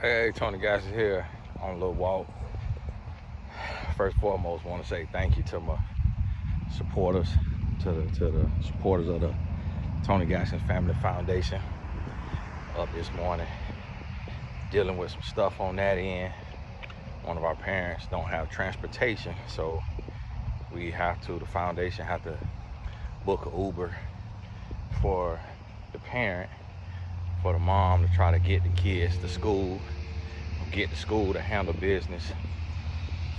Hey, Tony Guys is here on a little walk. First and foremost, want to say thank you to my supporters, to the supporters of the Tony Gasson Family Foundation. Up this morning, dealing with some stuff on that end. One of our parents don't have transportation, so the foundation have to book an Uber for the parent, for the mom to try to get the kids to school, get to school to handle business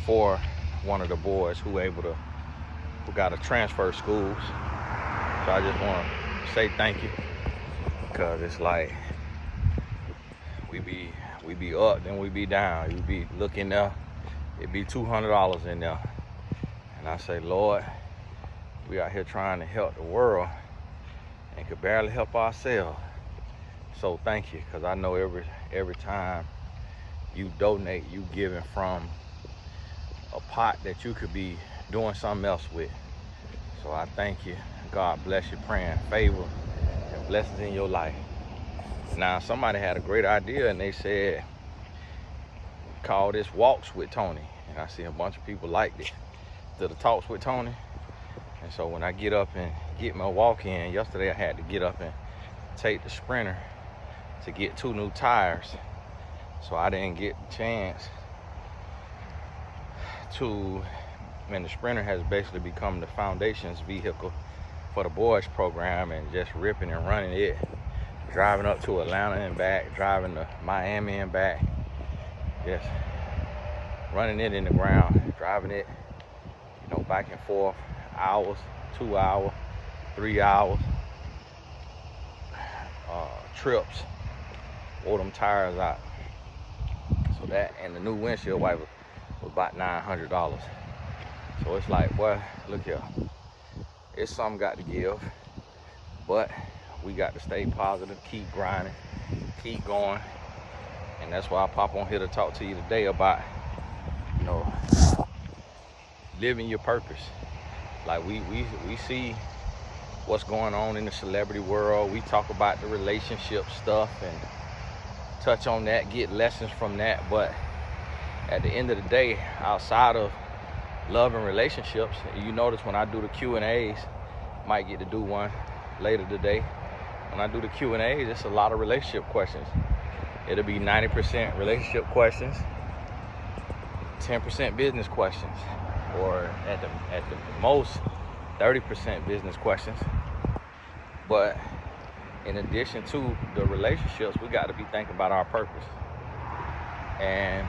for one of the boys who got to transfer schools. So I just want to say thank you, because it's like we be up, then we be down. You be looking there, it be $200 in there, and I say, Lord, we out here trying to help the world and could barely help ourselves. So thank you, because I know every time you donate, you giving from a pot that you could be doing something else with. So I thank you. God bless you, praying favor and blessings in your life. Now, somebody had a great idea, and they said, call this Walks with Tony. And I see a bunch of people liked it, to the Talks with Tony. And so when I get up and get my walk in, yesterday I had to get up and take the Sprinter to get 2 new tires. So I didn't get the chance to, the Sprinter has basically become the foundation's vehicle for the boys program, and just ripping and running it, driving up to Atlanta and back, driving to Miami and back, just running it in the ground, driving it, back and forth, hours, 2 hours, 3 hours, trips, wore them tires out. So that and the new windshield wiper was about $900. So it's like, boy, look here, it's something got to give, but we got to stay positive, keep grinding, keep going. And that's why I pop on here to talk to you today about, living your purpose. Like we see what's going on in the celebrity world. We talk about the relationship stuff and touch on that, get lessons from that. But at the end of the day, outside of love and relationships, you notice when I do the Q&As, might get to do one later today. When I do the Q&As, it's a lot of relationship questions. It'll be 90% relationship questions, 10% business questions, or at the most 30% business questions. But in addition to the relationships, we got to be thinking about our purpose. And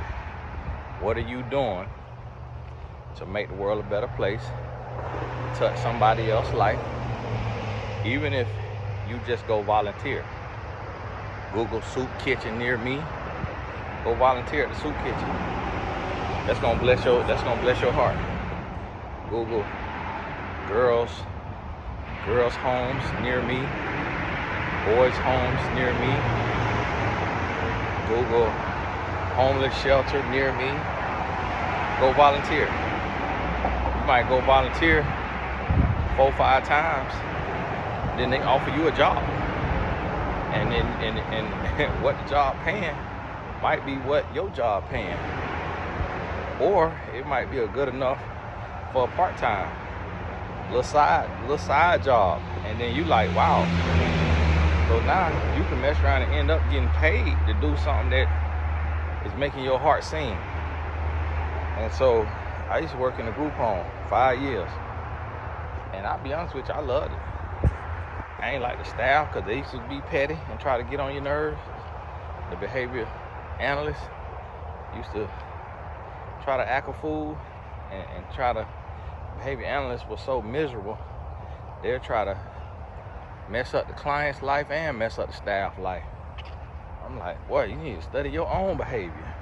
what are you doing to make the world a better place, touch somebody else's life? Even if you just go volunteer. Google soup kitchen near me. Go volunteer at the soup kitchen. That's gonna bless your heart. Google girls homes near me, boys homes near me. Google homeless shelter near me. Go volunteer. You might go volunteer 4 or 5 times, then they offer you a job, and what the job paying might be what your job paying, or it might be a good enough for a part-time little side job, and then you like, wow. So now you can mess around and end up getting paid to do something that is making your heart sing. And so I used to work in a group home 5 years, and I'll be honest with you, I loved it. I ain't like the staff, because they used to be petty and try to get on your nerves. The behavior analysts used to try to act a fool, and try to, behavior analysts were so miserable, they'll try to mess up the client's life and mess up the staff life. I'm like, boy, you need to study your own behavior.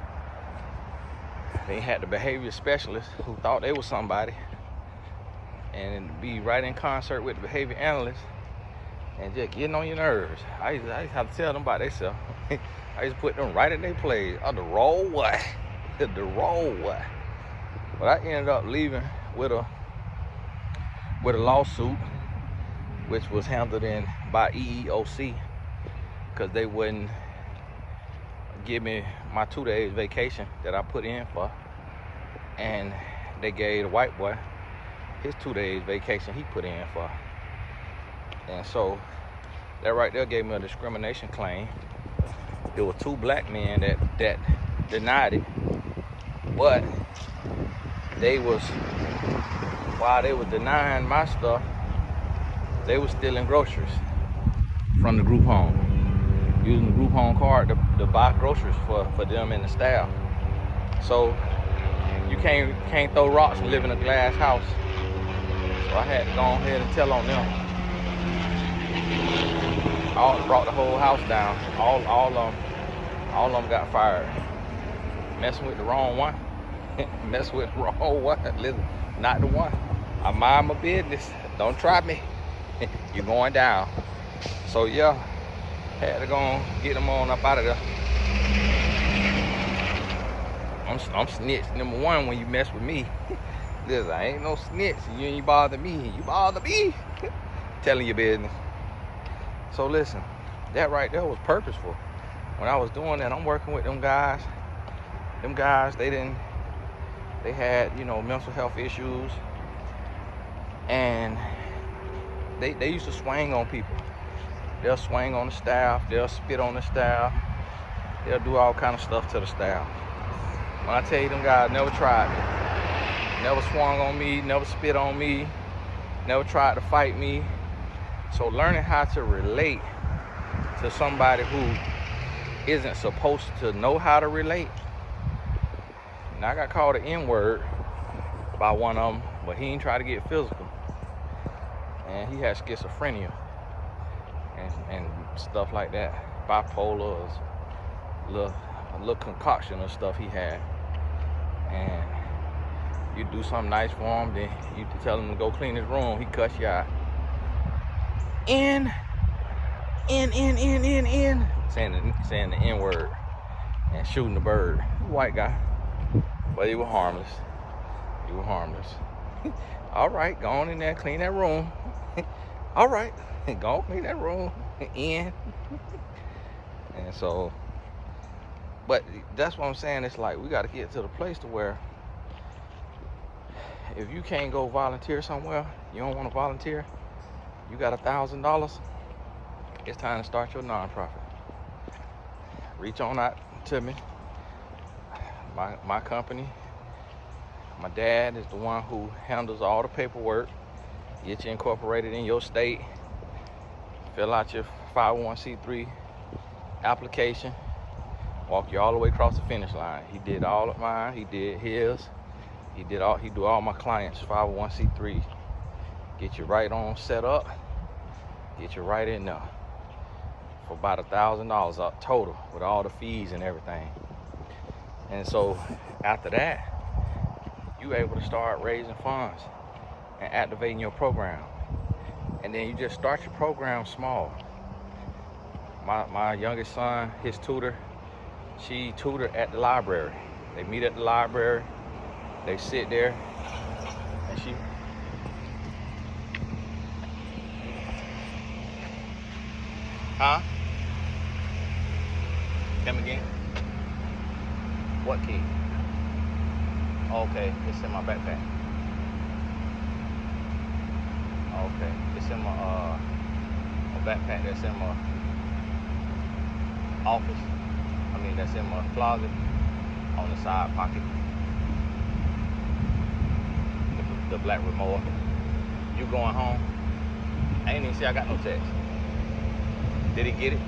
They had the behavior specialists who thought they was somebody, and be right in concert with the behavior analysts and just getting on your nerves. I used to have to tell them about themselves. I used to put them right in their place. The role what? The role what? But I ended up leaving with a lawsuit, which was handled by EEOC, because they wouldn't give me my 2 days vacation that I put in for, and they gave the white boy his 2 days vacation he put in for. And so that right there gave me a discrimination claim. There were 2 black men that denied it, but they was, while they was denying my stuff, they was stealing groceries from the group home, using the group home card to buy groceries for them and the staff. So you can't throw rocks and live in a glass house. So I had to go ahead and tell on them. I brought the whole house down. All of them got fired. Messing with the wrong one. Messing with the wrong one. Listen, not the one. I mind my business. Don't try me. You're going down. So yeah, had to go and get them on up out of there. I'm snitch number 1 when you mess with me. Listen, I ain't no snitch. You ain't bother me. You bother me. Telling your business. So listen, that right there was purposeful. When I was doing that, I'm working with them guys. Them guys, they had, mental health issues. And they used to swing on people. They'll swing on the staff. They'll spit on the staff. They'll do all kind of stuff to the staff. When I tell you, them guys never tried me. Never swung on me, never spit on me, never tried to fight me. So learning how to relate to somebody who isn't supposed to know how to relate. Now I got called an N-word by one of them, but he ain't try to get physical. And he had schizophrenia and stuff like that. Bipolar, a little concoction of stuff he had. And you do something nice for him, then you tell him to go clean his room, he cuss you out. In. Saying the N-word and shooting the bird. White guy. But he was harmless. All right, go on in there, clean that room. All right, go on, clean that room. In. And so, but that's what I'm saying. It's like we got to get to the place to where if you can't go volunteer somewhere, you don't want to volunteer, you got $1,000, it's time to start your nonprofit. Reach on out to me. My company, my dad is the one who handles all the paperwork, get you incorporated in your state, fill out your 501c3 application, walk you all the way across the finish line. He did all of mine, he did his, he do all my clients 501c3. Get you right on set up, get you right in there for about $1,000 total with all the fees and everything. And so after that, you able to start raising funds and activating your program. And then you just start your program small. My youngest son, his tutor, she tutored at the library. They meet at the library, they sit there, and she Come again? What key? Okay, it's in my backpack. Okay, it's in my backpack that's in my office. That's in my closet on the side pocket. The black remote. You going home? I ain't even see I got no text. Did he get it?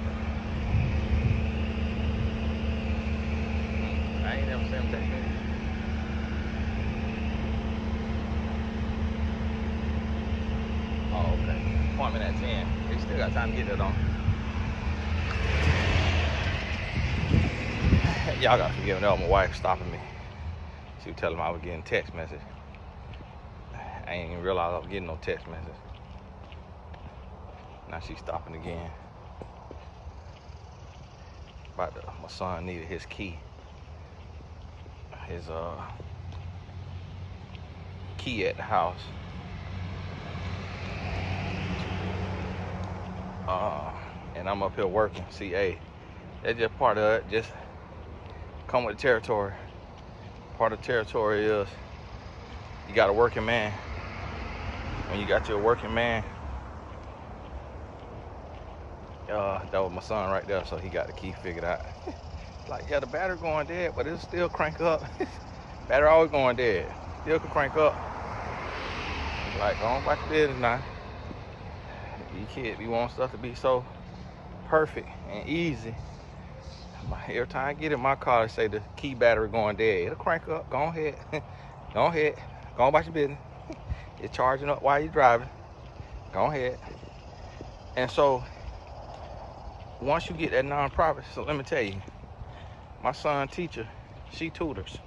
I ain't never seen him text me. Oh, okay. Appointment at 10. He still got time to get that on. Y'all gotta forgive me. That was my wife stopping me. She was telling me I was getting text message. I ain't even realize I was getting no text message. Now she's stopping again. My son needed his key. His key at the house. And I'm up here working. See, hey, that's just part of it. Just come with the territory. Part of the territory is you got a working man. When you got your working man, that was my son right there, so he got the key figured out. Like, yeah, the battery going dead, but it'll still crank up. Battery always going dead. Still can crank up. Like, go on about your business now. You kids be wanting stuff to be so perfect and easy. Every time I get in my car, they say the key battery going dead. It'll crank up. Go ahead. Go ahead. Go on about your business. It's charging up while you're driving. Go ahead. And so, once you get that nonprofit, so let me tell you, my son teacher, she tutors.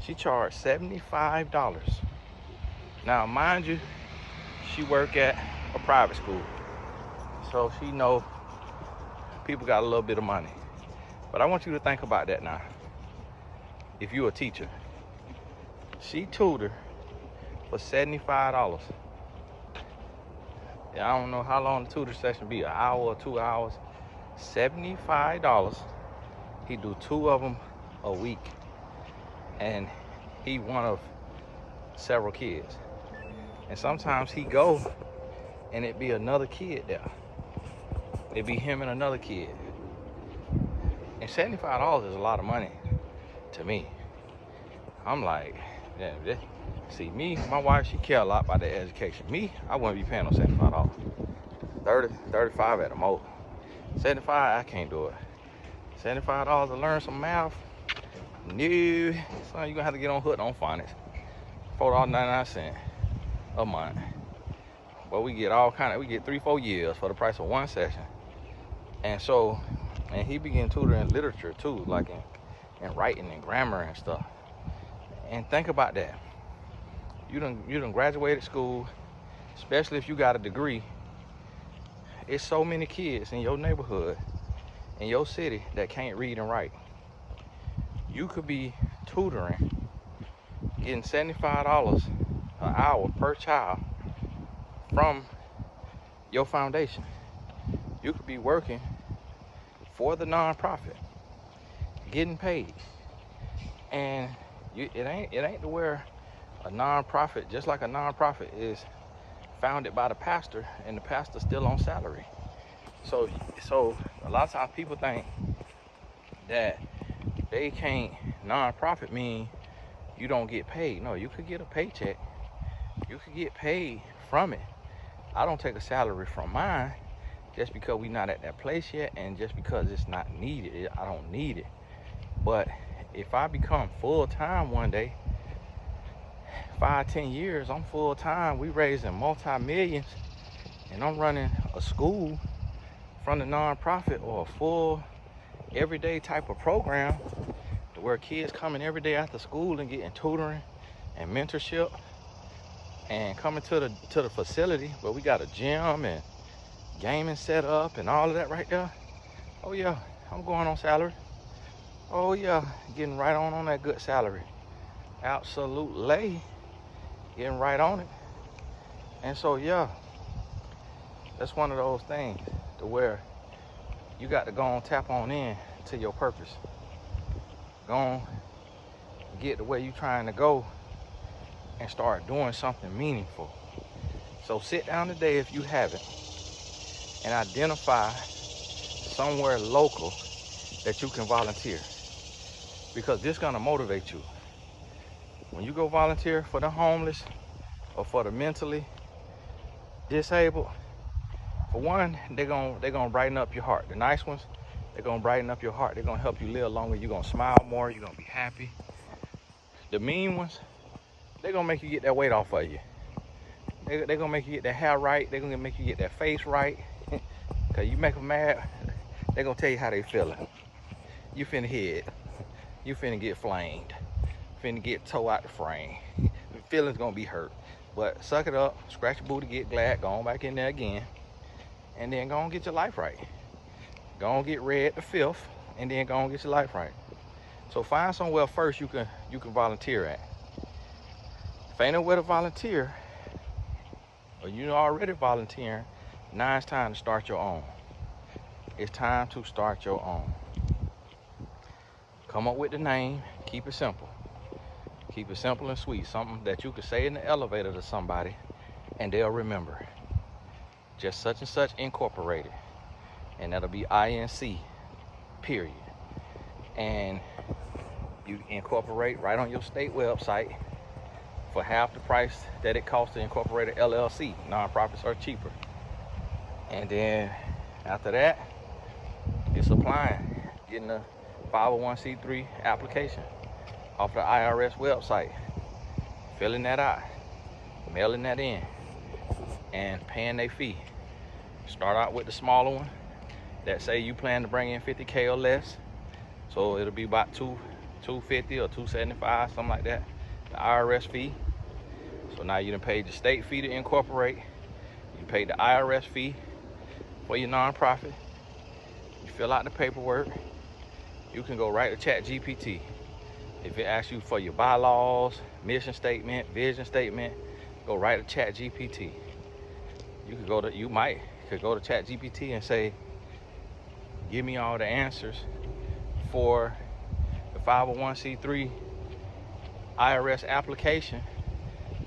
She charged $75. Now, mind you, she work at a private school, so she know people got a little bit of money. But I want you to think about that now. If you're a teacher, she tutor for $75. Yeah, I don't know how long the tutor session be, an hour or 2 hours. $75. He do 2 of them a week, and he one of several kids. And sometimes he go, and it be another kid there. It be him and another kid. And $75 is a lot of money to me. I'm like, yeah, see, me, my wife, she care a lot about the education. Me, I wouldn't be paying no $75. 30, 35 at the most. 75, I can't do it. $75 to learn some math? No, son, you're gonna have to get on hook on phonics. $4.99 a month. But we get all kind of, we get 3-4 years for the price of one session. And so, and he began tutoring literature too, like in writing and grammar and stuff. And think about that. You done graduated school, especially if you got a degree. It's so many kids in your neighborhood, in your city, that can't read and write. You could be tutoring, getting $75 an hour per child from your foundation. You could be working for the nonprofit, getting paid. And it ain't to where a nonprofit, just like a nonprofit is founded by the pastor, and the pastor's still on salary. So a lot of times people think that they can't, nonprofit mean you don't get paid. No, you could get a paycheck. You could get paid from it. I don't take a salary from mine just because we're not at that place yet, and just because it's not needed. I don't need it. But if I become full-time one day, 5-10 years, I'm full-time, we raising multi-millions, and I'm running a school from the nonprofit, or a full everyday type of program where kids coming every day after school and getting tutoring and mentorship, and coming to the facility where we got a gym and gaming set up and all of that right there. Oh yeah, I'm going on salary. Oh yeah, getting right on that good salary. Absolutely, getting right on it. And so yeah, that's one of those things to where you got to go on, tap on in to your purpose. Go on, get to where you're trying to go, and start doing something meaningful. So sit down today, if you haven't, and identify somewhere local that you can volunteer, because this is gonna motivate you. When you go volunteer for the homeless or for the mentally disabled, for one, they're gonna brighten up your heart. The nice ones, they're gonna brighten up your heart. They're gonna help you live longer. You're gonna smile more. You're gonna be happy. The mean ones, they're gonna make you get that weight off of you. They're gonna make you get that hair right. They're gonna make you get that face right. Cause you make them mad, they're gonna tell you how they feeling. You finna hit. You finna get flamed. Finna get toe out the frame. Feelings gonna be hurt. But suck it up, scratch your booty, get glad, go on back in there again, and then go on get your life right. Go on get red the 5th, and then go on get your life right. So find somewhere first you can volunteer at. If ain't nowhere to volunteer, or you're already volunteering, now it's time to start your own. It's time to start your own. Come up with the name. Keep it simple. Keep it simple and sweet. Something that you could say in the elevator to somebody and they'll remember. Just such and such incorporated. And that'll be INC, period. And you incorporate right on your state website for half the price that it costs to incorporate an LLC. Nonprofits are cheaper. And then after that, it's applying, getting a 501c3 application off the IRS website, filling that out, mailing that in, and paying their fee. Start out with the smaller one that say you plan to bring in 50K or less. So it'll be about $250 or $275, something like that, the IRS fee. So now you done paid the state fee to incorporate. You paid the IRS fee for your nonprofit. You fill out the paperwork. You can go right to ChatGPT. If it asks you for your bylaws, mission statement, vision statement, go right to ChatGPT. You could go to ChatGPT and say, give me all the answers for the 501c3 IRS application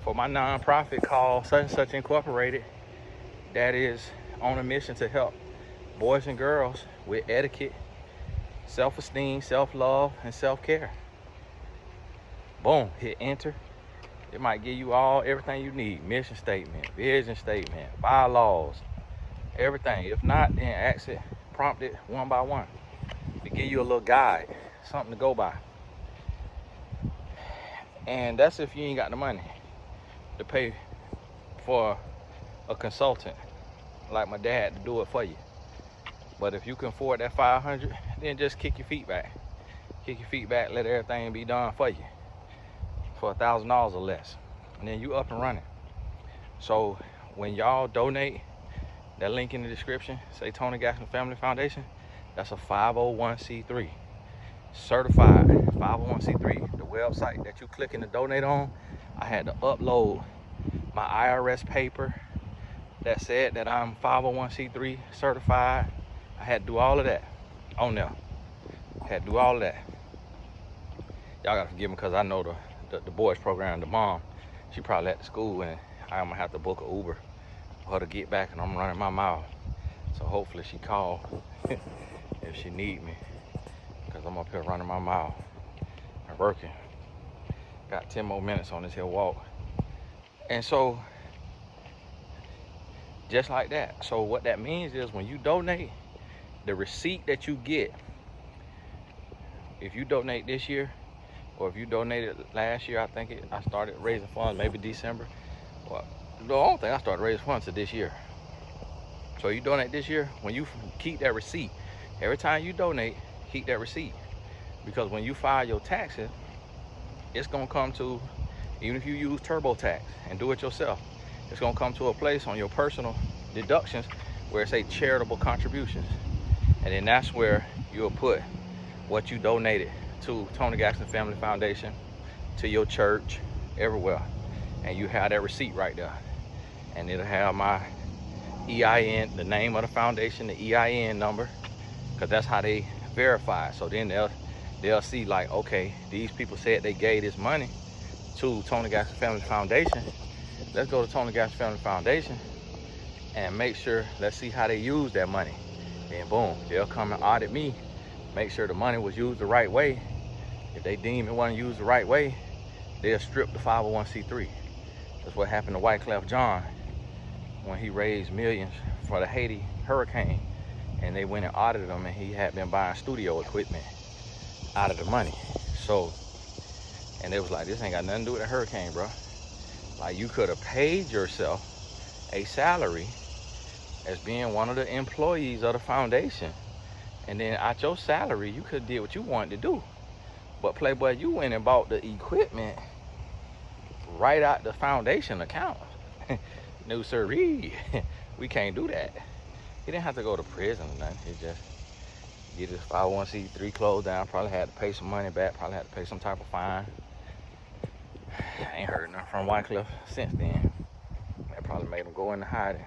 for my nonprofit called such and such incorporated that is on a mission to help boys and girls with etiquette, self-esteem, self-love, and self-care. Boom, hit enter. It might give you everything you need. Mission statement, vision statement, bylaws, everything. If not, then ask it, prompt it one by one to give you a little guide, something to go by. And that's if you ain't got the money to pay for a consultant like my dad to do it for you. But if you can afford that $500, then just kick your feet back. Kick your feet back, let everything be done for you for $1,000 or less. And then you up and running. So when y'all donate, that link in the description, say Tony Gaskins Family Foundation, that's a 501c3. Certified 501c3. The website that you clicking to donate on, I had to upload my IRS paper that said that I'm 501c3 certified. I had to do all of that on there. Had to do all of that. Y'all gotta forgive me because I know the boys program, the mom, she probably at the school and I'm gonna have to book an Uber for her to get back, and I'm running my mouth. So hopefully she call if she need me, because I'm up here running my mouth and working. Got 10 more minutes on this here walk. And so just like that. So what that means is when you donate, the receipt that you get, if you donate this year, or if you donated last year, I started raising funds maybe December. Well, the only thing I started raising funds to this year. So you donate this year, when you keep that receipt, every time you donate, keep that receipt. Because when you file your taxes, it's gonna come to, even if you use TurboTax and do it yourself, it's gonna come to a place on your personal deductions where it say charitable contributions. And then that's where you'll put what you donated to Tony Gaskins Family Foundation, to your church, everywhere. And you have that receipt right there. And it'll have my EIN, the name of the foundation, the EIN number, because that's how they verify it. So then they'll see like, okay, these people said they gave this money to Tony Gaskins Family Foundation. Let's go to Tony Gaskins Family Foundation and make sure, let's see how they use that money. Then boom, they'll come and audit me, make sure the money was used the right way. If they deem it wasn't used the right way, they'll strip the 501c3. That's what happened to Wyclef John when he raised millions for the Haiti hurricane, and they went and audited him, and he had been buying studio equipment out of the money. So, and they was like, this ain't got nothing to do with the hurricane, bro. Like, you could have paid yourself a salary as being one of the employees of the foundation, and then out your salary, you could have did what you wanted to do. But Playboy, you went and bought the equipment right out the foundation account. No sirree, we can't do that. He didn't have to go to prison or nothing. He just get his 501c3 closed down. Probably had to pay some money back. Probably had to pay some type of fine. Ain't heard nothing from Wyclef since then. That probably made him go into hiding,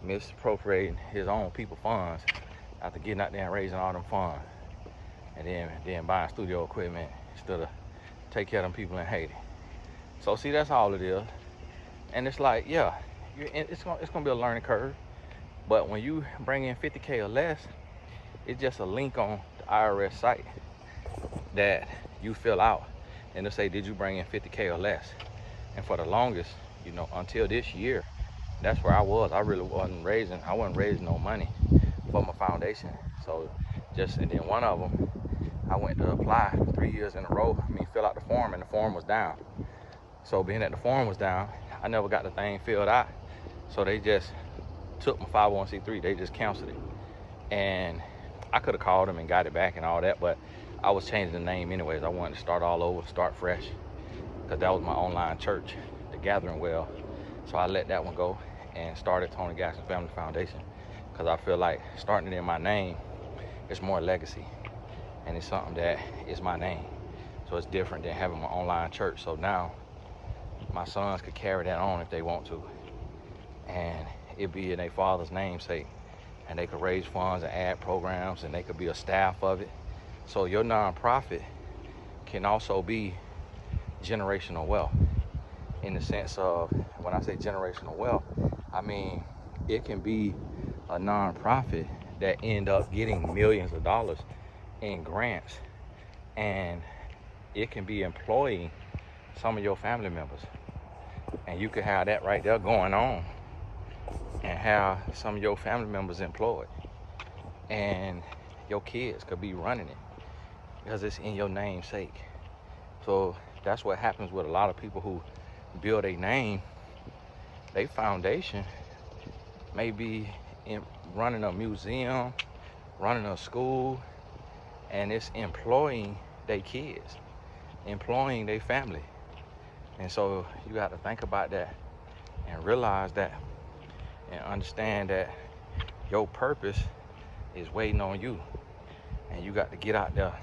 misappropriating his own people funds after getting out there and raising all them funds. and then buying studio equipment instead of take care of them people in Haiti. So see, that's all it is. And it's like, yeah, it's gonna be a learning curve. But when you bring in 50K or less, it's just a link on the IRS site that you fill out, and it'll say, did you bring in 50K or less? And for the longest, until this year, that's where I was. I wasn't raising no money for my foundation. So and then one of them, I went to apply 3 years in a row. Fill out the form, and the form was down. So being that the form was down, I never got the thing filled out. So they just took my 501c3, they just canceled it. And I could have called them and got it back and all that, but I was changing the name anyways. I wanted to start all over, start fresh, because that was my online church, the Gathering Well. So I let that one go and started Tony Gaston Family Foundation, because I feel like starting it in my name, it's more legacy, and it's something that is my name. So it's different than having my online church. So now my sons could carry that on if they want to, and it'd be in their father's namesake, and they could raise funds and add programs, and they could be a staff of it. So your nonprofit can also be generational wealth, in the sense of, when I say generational wealth, I mean it can be a nonprofit that end up getting millions of dollars in grants, and it can be employing some of your family members, and you could have that right there going on and have some of your family members employed, and your kids could be running it because it's in your namesake. So that's what happens with a lot of people who build a name. Their foundation may be running a museum, running a school, and it's employing their kids, employing their family. And so you got to think about that and realize that, and understand that your purpose is waiting on you, and you got to get out there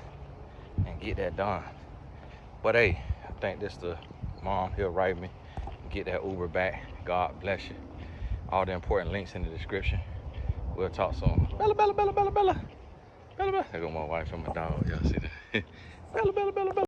and get that done. But hey, I think this the mom, he'll write me, get that Uber back. God bless you. All the important links in the description. We'll talk soon. Bella, Bella, Bella, Bella, Bella, Bella, Bella. There go my wife and my dog. Y'all see that? Bella, Bella, Bella, Bella.